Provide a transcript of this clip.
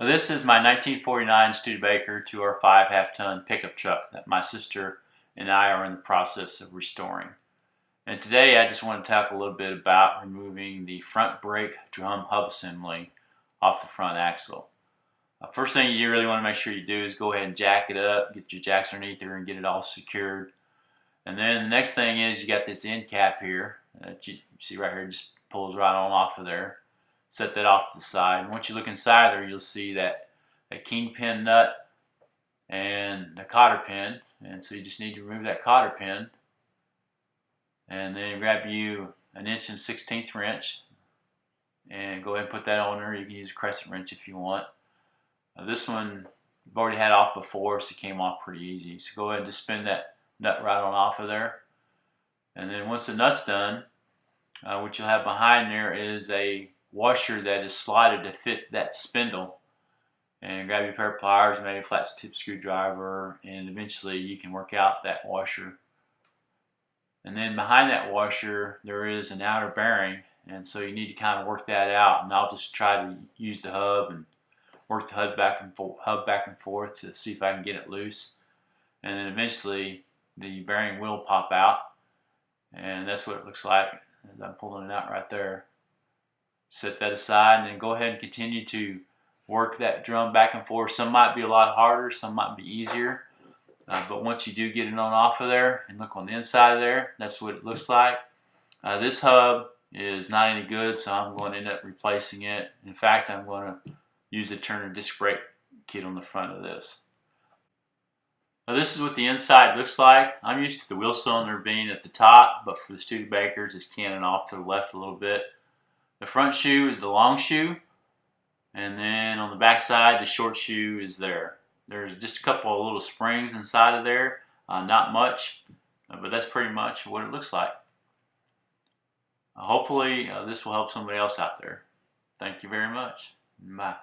This is my 1949 Studebaker 2R5 half-ton pickup truck that my sister and I are in the process of restoring. And today I just want to talk a little bit about removing the front brake drum hub assembly off the front axle. First thing you really want to make sure you do is go ahead and jack it up, get your jacks underneath there and get it all secured. And then the next thing is you got this end cap here that you see right here, just pulls right on off of there. Set that off to the side. And once you look inside there, you'll see that kingpin nut and the cotter pin. And so you just need to remove that cotter pin. And then grab you an 1 1/16 wrench and go ahead and put that on there. You can use a crescent wrench if you want. This one I've already had off before, so it came off pretty easy. So go ahead and just spin that nut right on off of there. And then once the nut's done, what you'll have behind there is a washer that is slotted to fit that spindle. And grab your pair of pliers, maybe a flat tip screwdriver, and eventually you can work out that washer. And then behind that washer there is an outer bearing, and so you need to kind of work that out. And I'll just try to use the hub and work the hub back and forth to see if I can get it loose. And then eventually the bearing will pop out, and that's what it looks like as I'm pulling it out right there. Set that aside and then go ahead and continue to work that drum back and forth. Some might be a lot harder, some might be easier. But once you do get it on off of there and look on the inside of there, that's what it looks like. This hub is not any good, so I'm going to end up replacing it. In fact, I'm going to use the Turner disc brake kit on the front of this. Now this is what the inside looks like. I'm used to the wheel cylinder being at the top, but for the Studebakers it's canting off to the left a little bit. The front shoe is the long shoe, and then on the back side the short shoe is there. There's just a couple of little springs inside of there, not much, but that's pretty much what it looks like. Hopefully this will help somebody else out there. Thank you very much. Bye.